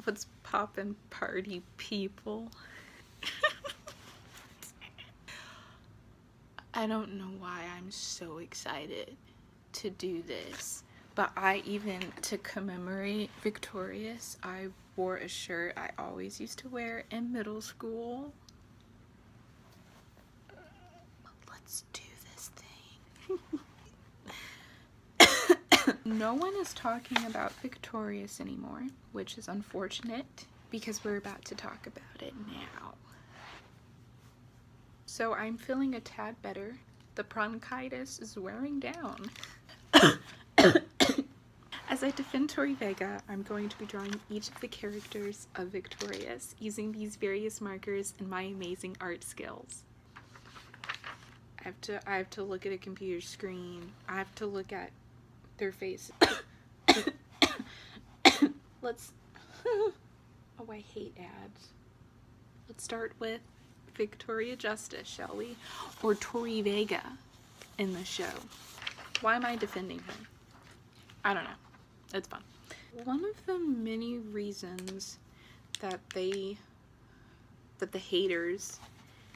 What's poppin', party people? I don't know why I'm so excited to do this, but to commemorate Victorious, I wore a shirt I always used to wear in middle school. Let's do this thing. No one is talking about Victorious anymore, which is unfortunate because we're about to talk about it now. So I'm feeling a tad better. The bronchitis is wearing down. As I defend Tori Vega, I'm going to be drawing each of the characters of Victorious using these various markers and my amazing art skills. I have to look at a computer screen. I have to look at their faces. Let's oh, I hate ads. Let's start with Victoria Justice, shall we? Or Tori Vega in the show. Why am I defending her? I don't know. It's fun. One of the many reasons that the haters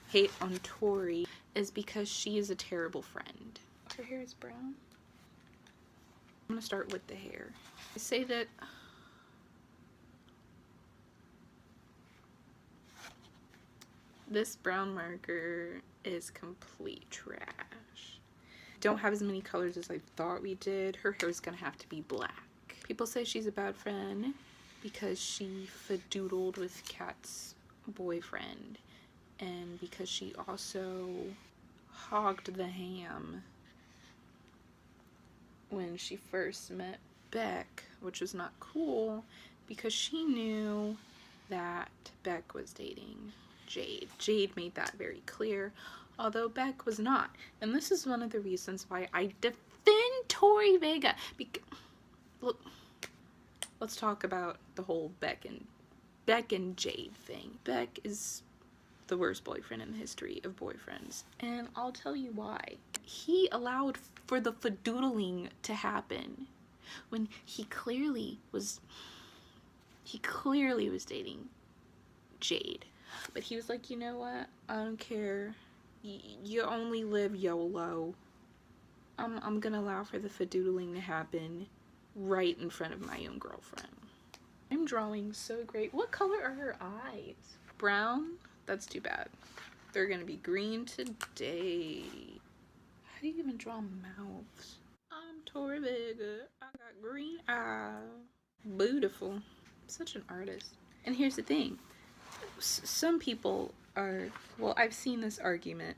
hate on Tori is because she is a terrible friend. Her hair is brown. I'm gonna start with the hair. I say that this brown marker is complete trash. Don't have as many colors as I thought we did. Her hair is gonna have to be black. People say she's a bad friend because she fadoodled with Kat's boyfriend, and because she also hogged the ham when she first met Beck, which was not cool because she knew that Beck was dating Jade. Jade made that very clear, although Beck was not. And this is one of the reasons why I defend Tori Vega. Look, let's talk about the whole Beck and Jade thing. Beck is the worst boyfriend in the history of boyfriends, and I'll tell you why. He allowed for the fadoodling to happen when he clearly was dating Jade. But he was like, you know what? I don't care. You only live YOLO. I'm gonna allow for the fadoodling to happen right in front of my own girlfriend. I'm drawing so great. What color are her eyes? Brown? That's too bad. They're gonna be green today. How do you even draw mouths? I'm Tori Vega. I got green eyes. Beautiful. Such an artist. And here's the thing. Some people are, well, I've seen this argument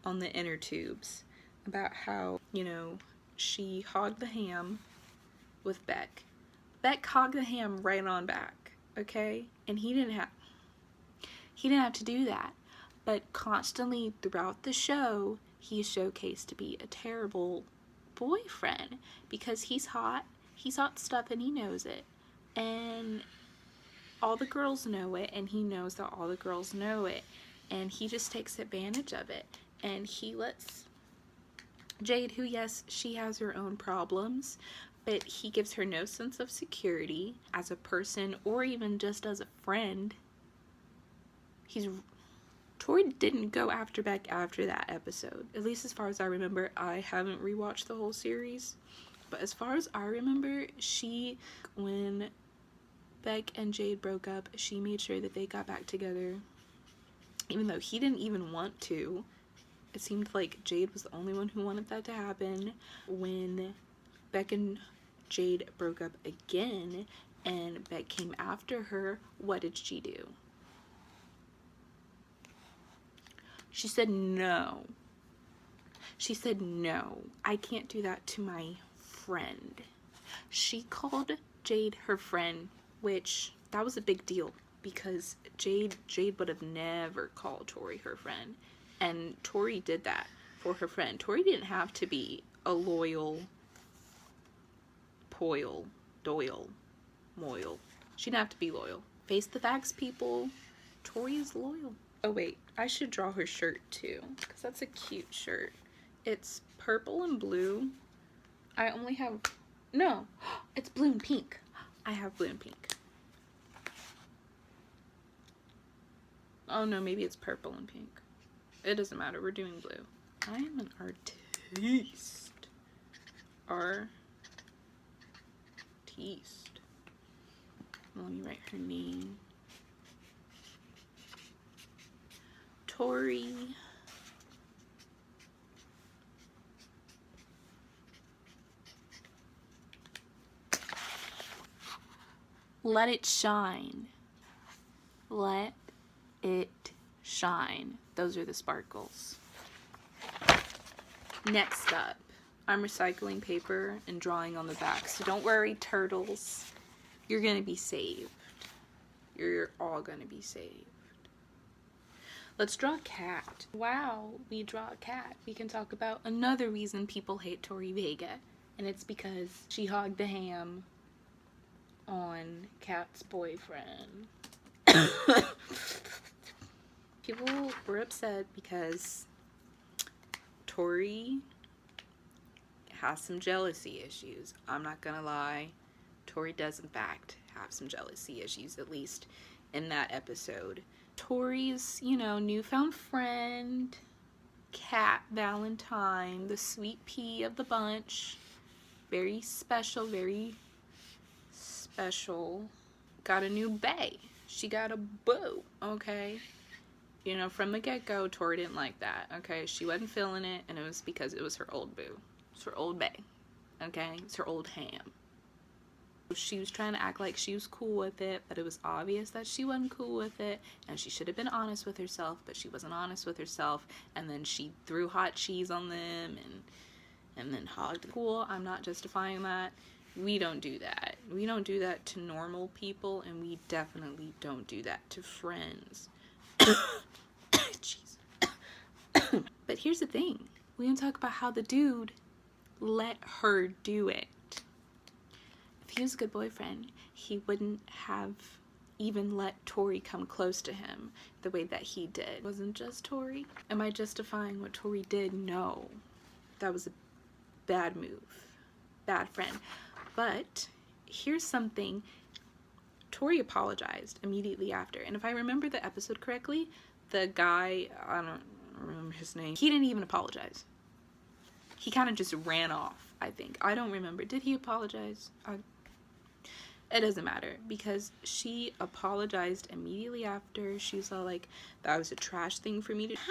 on the inner tubes about how, you know, she hogged the ham with Beck. Beck hogged the ham right on back, okay? And he didn't have to do that. But constantly throughout the show, he's showcased to be a terrible boyfriend because he's hot stuff and he knows it. And all the girls know it, and he knows that all the girls know it, and he just takes advantage of it. And he lets Jade, who, yes, she has her own problems, but he gives her no sense of security as a person or even just as a friend. Tori didn't go after Beck after that episode, at least as far as I remember. I haven't rewatched the whole series, but as far as I remember, when Beck and Jade broke up, she made sure that they got back together, even though he didn't even want to. It seemed like Jade was the only one who wanted that to happen. When Beck and Jade broke up again and Beck came after her, what did she do? She said no. She said no, I can't do that to my friend. She called Jade her friend, which that was a big deal because Jade would have never called Tori her friend, and Tori did that for her friend. Tori didn't have to be a loyal moil. She didn't have to be loyal. Face the facts, people. Tori is loyal. Oh wait, I should draw her shirt too, because that's a cute shirt. It's purple and blue. I only have, no, it's blue and pink. I have blue and pink. Oh no, maybe it's purple and pink. It doesn't matter, we're doing blue. I am an artiste. Artiste. Let me write her name. Tori Let it shine. Let it shine. Those are the sparkles. Next up, I'm recycling paper and drawing on the back. So don't worry, turtles. You're going to be saved. You're all going to be saved. Let's draw a cat. Wow, we draw a cat. We can talk about another reason people hate Tori Vega. And it's because she hogged the ham on Kat's boyfriend. People were upset because Tori has some jealousy issues. I'm not gonna lie. Tori does in fact have some jealousy issues, at least in that episode. Tori's, you know, newfound friend, Cat Valentine, the sweet pea of the bunch, very special, got a new bae. She got a boo, okay? You know, from the get-go, Tori didn't like that, okay? She wasn't feeling it, and it was because it was her old boo. It's her old bae, okay? It's her old ham. She was trying to act like she was cool with it, but it was obvious that she wasn't cool with it, and she should have been honest with herself, but she wasn't honest with herself, and then she threw hot cheese on them, and then hogged the pool. I'm not justifying that. We don't do that. We don't do that to normal people, and we definitely don't do that to friends. Jeez. But here's the thing. We can talk about how the dude let her do it. If he was a good boyfriend, he wouldn't have even let Tori come close to him the way that he did. It wasn't just Tori. Am I justifying what Tori did? No. That was a bad move. Bad friend. But here's something. Tori apologized immediately after. And if I remember the episode correctly, the guy, I don't remember his name, he didn't even apologize. He kind of just ran off, I think. I don't remember. Did he apologize? It doesn't matter, because she apologized immediately after. She was all like, that was a trash thing for me to do.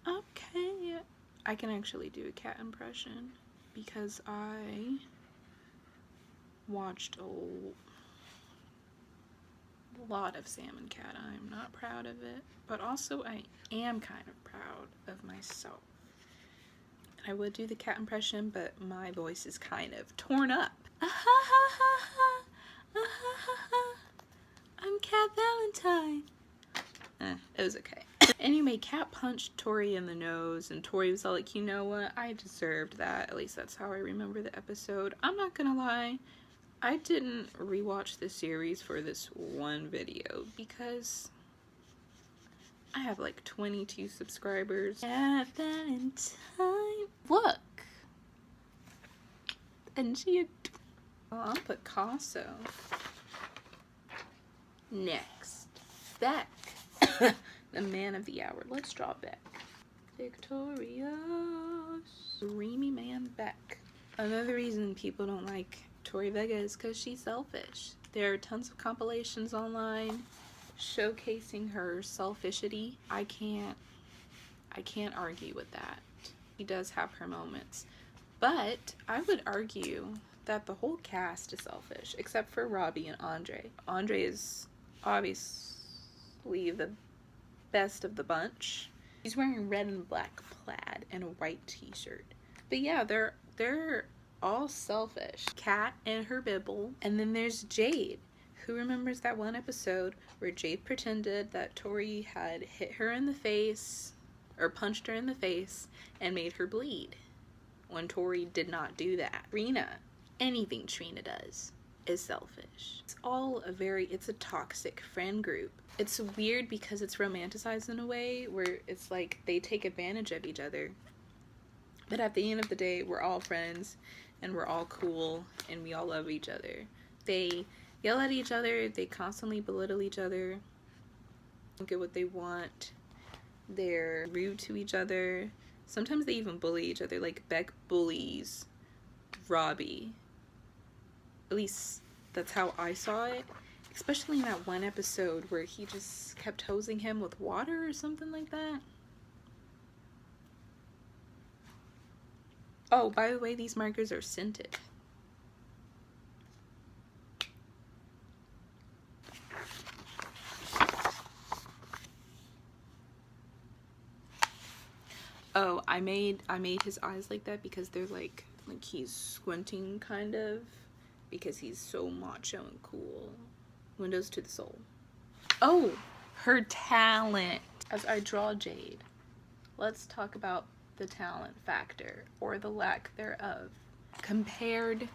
Okay. I can actually do a cat impression because I watched a lot of Sam and Cat. I'm not proud of it, but also I am kind of proud of myself. And I would do the cat impression, but my voice is kind of torn up. I'm Cat Valentine. It was okay. Anyway, Cat punched Tori in the nose, and Tori was all like, you know what? I deserved that. At least that's how I remember the episode. I'm not gonna lie. I didn't rewatch the series for this one video because I have like 22 subscribers. Cat Valentine. Look. And she... Oh, I'll put Picasso. Next, Beck. The man of the hour. Let's draw Beck. Victorious. Dreamy man Beck. Another reason people don't like Tori Vega is because she's selfish. There are tons of compilations online showcasing her selfishity. I can't argue with that. She does have her moments. But I would argue that the whole cast is selfish, except for Robbie and Andre. Andre is obviously the best of the bunch. He's wearing red and black plaid and a white t-shirt. But yeah, they're all selfish. Kat and her bibble. And then there's Jade. Who remembers that one episode where Jade pretended that Tori had hit her in the face, or punched her in the face, and made her bleed, when Tori did not do that? Trina. Anything Trina does is selfish. It's a toxic friend group. It's weird because it's romanticized in a way where it's like they take advantage of each other. But at the end of the day, we're all friends and we're all cool and we all love each other. They yell at each other, they constantly belittle each other. get what they want. They're rude to each other. Sometimes they even bully each other. Like Beck bullies Robbie. At least that's how I saw it. Especially in that one episode where he just kept hosing him with water or something like that. Oh, by the way, these markers are scented. Oh, I made his eyes like that because they're like he's squinting kind of, because he's so macho and cool. Windows to the soul. Oh, her talent. As I draw Jade, let's talk about the talent factor, or the lack thereof. Compared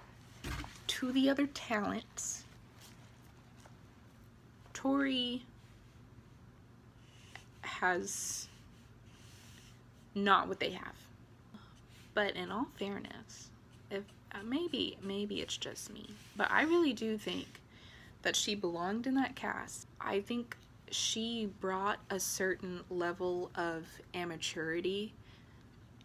to the other talents, Tori has not what they have. But in all fairness, if maybe it's just me, but I really do think that she belonged in that cast. I think she brought a certain level of amateurity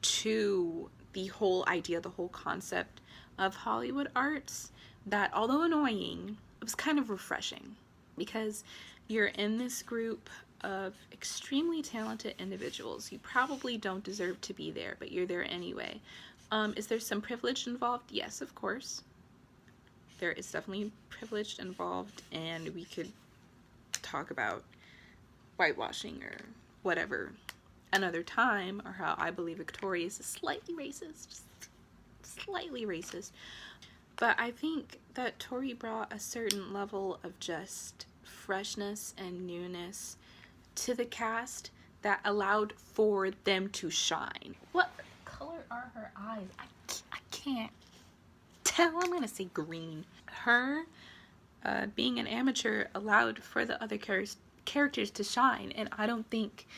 to the whole idea, the whole concept of Hollywood arts, that although annoying, it was kind of refreshing, because you're in this group of extremely talented individuals. You probably don't deserve to be there, but you're there anyway. Is there some privilege involved? Yes, of course. There is definitely privilege involved, and we could talk about whitewashing or whatever another time, or how I believe Victorious is slightly racist. Slightly racist. But I think that Tori brought a certain level of just freshness and newness to the cast that allowed for them to shine. What color are her eyes? I can't tell. I'm gonna say green. Her being an amateur allowed for the other characters to shine, and I don't think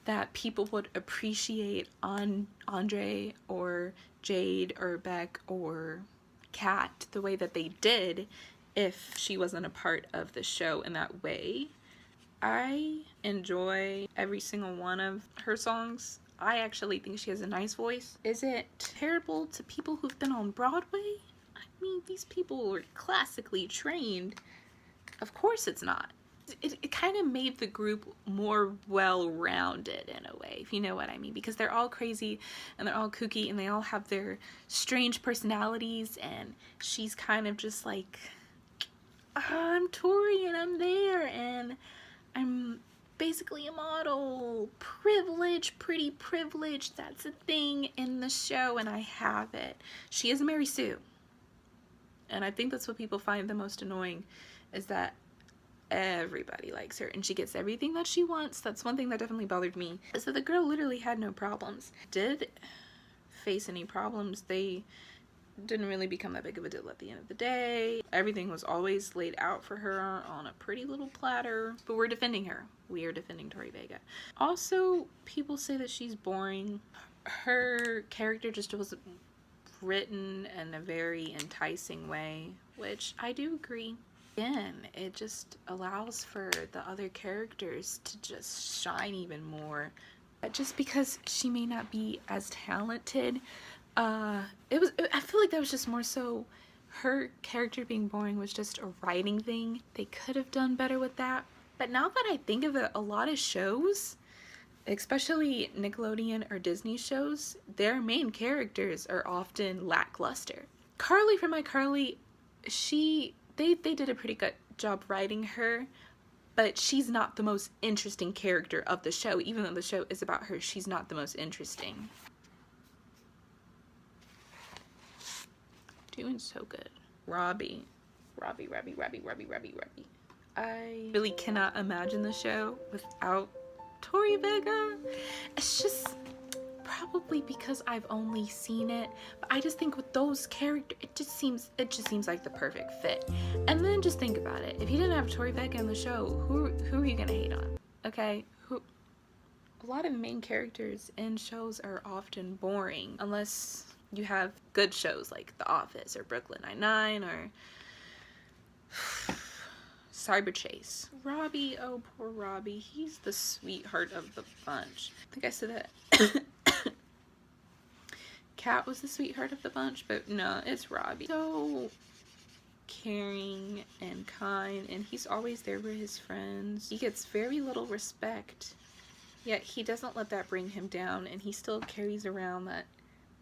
that people would appreciate Andre or Jade or Beck or Kat the way that they did if she wasn't a part of the show in that way. I enjoy every single one of her songs. I actually think she has a nice voice. Is it terrible to people who've been on Broadway? I mean, these people were classically trained. Of course it's not. It kind of made the group more well-rounded in a way, if you know what I mean, because they're all crazy and they're all kooky and they all have their strange personalities, and she's kind of just like, I'm Tori and I'm there and I'm basically a model. Privilege, pretty privilege, that's a thing in the show and I have it. She is Mary Sue. And I think that's what people find the most annoying, is that everybody likes her and she gets everything that she wants. That's one thing that definitely bothered me, is that the girl literally had no problems. Did face any problems, they didn't really become that big of a deal at the end of the day. Everything was always laid out for her on a pretty little platter. But we're defending her. We are defending Tori Vega. Also, people say that she's boring. Her character just wasn't written in a very enticing way, which I do agree. Again, it just allows for the other characters to just shine even more. Just because she may not be as talented, I feel like that was just more so her character being boring was just a writing thing. They could have done better with that. But now that I think of it, a lot of shows, especially Nickelodeon or Disney shows, their main characters are often lackluster. Carly from iCarly, they did a pretty good job writing her, but she's not the most interesting character of the show. Even though the show is about her, she's not the most interesting. Doing so good. Robbie. I really cannot imagine the show without Tori Vega. It's just probably because I've only seen it, but I just think with those characters, it just seems like the perfect fit. And then just think about it. If you didn't have Tori Vega in the show, who are you gonna hate on? Okay, a lot of main characters in shows are often boring unless you have good shows like The Office or Brooklyn Nine-Nine or Cyber Chase. Robbie, oh poor Robbie. He's the sweetheart of the bunch. I think I said that. Kat was the sweetheart of the bunch, but no, it's Robbie. So caring and kind, and he's always there for his friends. He gets very little respect, yet he doesn't let that bring him down, and he still carries around that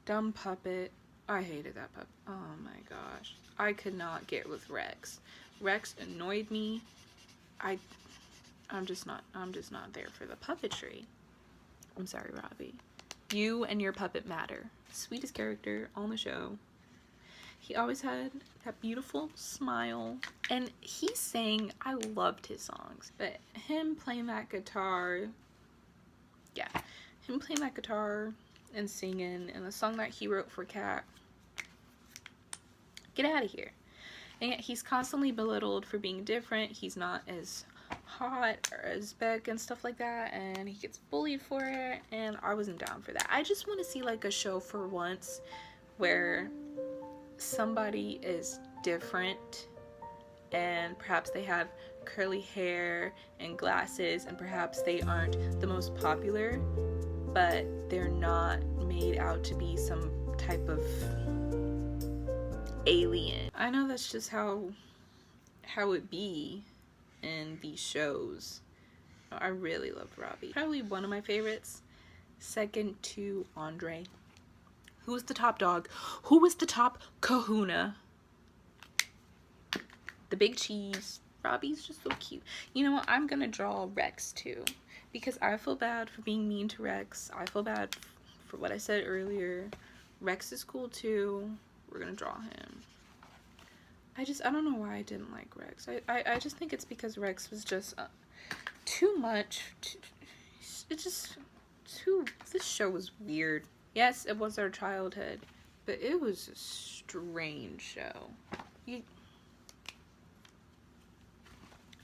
dumb puppet. I hated that puppet. Oh my gosh. I could not get with Rex. Rex annoyed me. I'm just not there for the puppetry. I'm sorry, Robbie. You and your puppet matter. Sweetest character on the show. He always had that beautiful smile. And he sang, I loved his songs. But him playing that guitar, yeah. Him playing that guitar and singing, and the song that he wrote for Kat, get out of here. And yet he's constantly belittled for being different. He's not as hot or as Beck and stuff like that, and he gets bullied for it, and I wasn't down for that. I just want to see like a show for once where somebody is different, and perhaps they have curly hair and glasses, and perhaps they aren't the most popular, but they're not made out to be some type of alien. I know that's just how it be in these shows. I really loved Robbie. Probably one of my favorites, second to Andre. Who was the top dog? Who was the top kahuna? The big cheese. Robbie's just so cute. You know what? I'm gonna draw Rex too, because I feel bad for being mean to Rex. I feel bad for what I said earlier. Rex is cool too. We're gonna draw him. I don't know why I didn't like Rex. I just think it's because Rex was just too much. This show was weird. Yes, it was our childhood, but it was a strange show.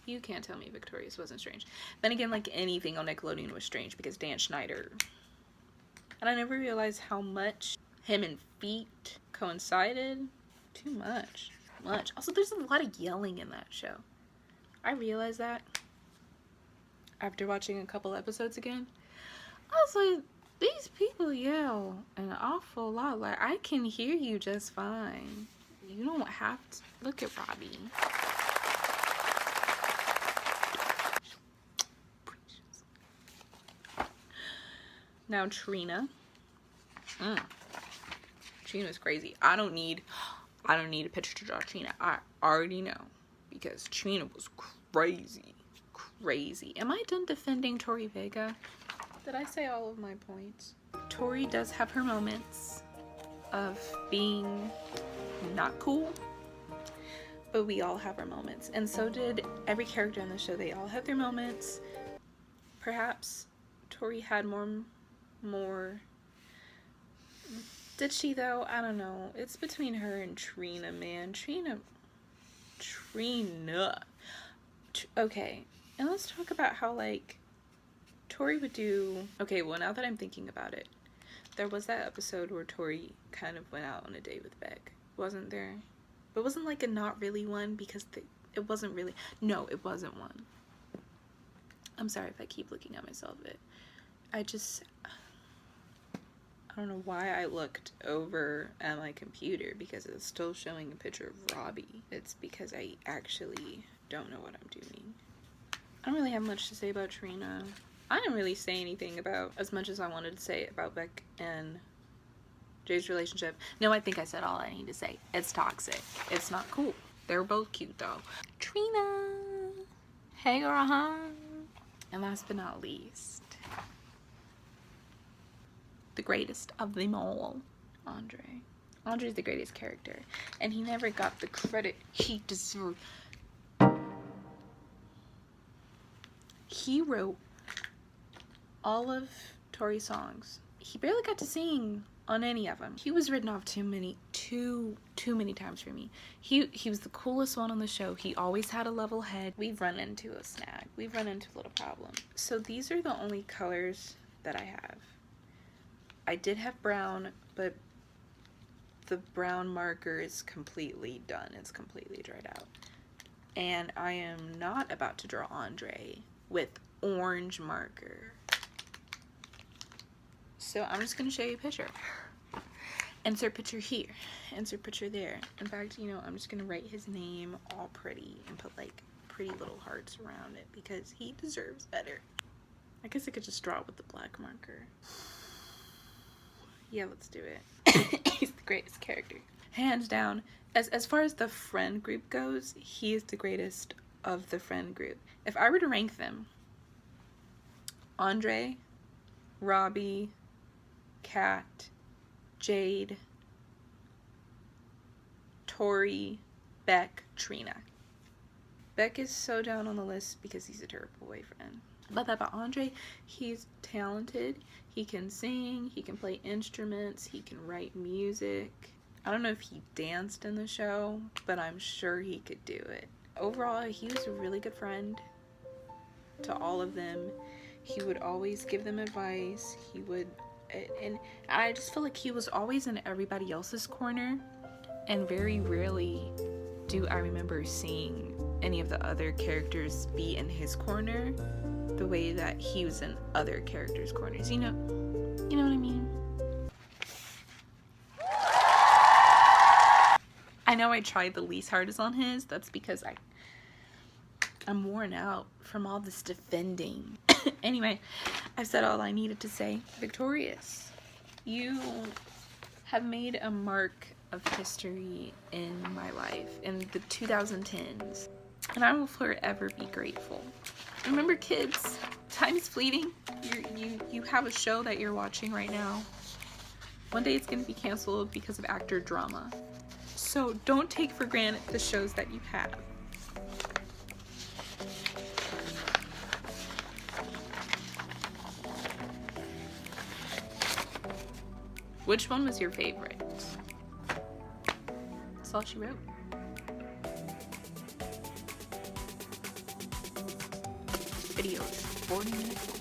You can't tell me Victorious wasn't strange. Then again, like anything on Nickelodeon was strange because Dan Schneider. And I never realized how much him and Feet coincided. Too much. Also, there's a lot of yelling in that show. I realized that after watching a couple episodes again. I was like, these people yell an awful lot. Like, I can hear you just fine. You don't have to. Look at Robbie. Now Trina. Trina's crazy. I don't need a picture to draw Trina. I already know, because Trina was crazy. Am I done defending Tori Vega? Did I say all of my points? Tori does have her moments of being not cool, but we all have our moments, and so did every character in the show. They all have their moments. Perhaps Tori had more. Did she though? I don't know. It's between her and Trina, man. Trina. Okay, and let's talk about how, like, Tori would do. Okay, well, now that I'm thinking about it, there was that episode where Tori kind of went out on a date with Beck, wasn't there? But it wasn't like a not really one, because it wasn't really. No, it wasn't one. I'm sorry if I keep looking at myself, but I don't know why I looked over at my computer, because it's still showing a picture of Robbie. It's because I actually don't know what I'm doing. I don't really have much to say about Trina. I didn't really say anything about as much as I wanted to say about Beck and Jay's relationship. No, I think I said all I need to say. It's toxic. It's not cool. They're both cute though. Trina! Hey girl, huh? And last but not least, the greatest of them all, Andre. Andre's the greatest character, and he never got the credit he deserved. He wrote all of Tori's songs. He barely got to sing on any of them. He was written off too many times for me. He was the coolest one on the show. He always had a level head. We've run into a snag. We've run into a little problem. So these are the only colors that I have. I did have brown, but the brown marker is completely done. It's completely dried out. And I am not about to draw Andre with orange marker. So I'm just going to show you a picture. Insert picture here. Insert picture there. In fact, you know, I'm just going to write his name all pretty and put like pretty little hearts around it because he deserves better. I guess I could just draw it with the black marker. Yeah, let's do it. He's the greatest character. Hands down. As far as the friend group goes, he is the greatest of the friend group. If I were to rank them, Andre, Robbie, Kat, Jade, Tori, Beck, Trina. Beck is so down on the list because he's a terrible boyfriend. But Andre, he's talented. He can sing, he can play instruments, he can write music. I don't know if he danced in the show, but I'm sure he could do it. Overall, he was a really good friend to all of them. He would always give them advice. He would, and I just feel like he was always in everybody else's corner, and very rarely do I remember seeing any of the other characters be in his corner the way that he was in other characters' corners. You know what I mean? I know I tried the least hardest on his. That's because I'm worn out from all this defending. Anyway, I've said all I needed to say. Victorious, you have made a mark of history in my life in the 2010s, and I will forever be grateful. Remember, kids, time is fleeting. You have a show that you're watching right now. One day it's going to be canceled because of actor drama. So don't take for granted the shows that you have. Which one was your favorite? That's all she wrote. Videos, 40 minutes.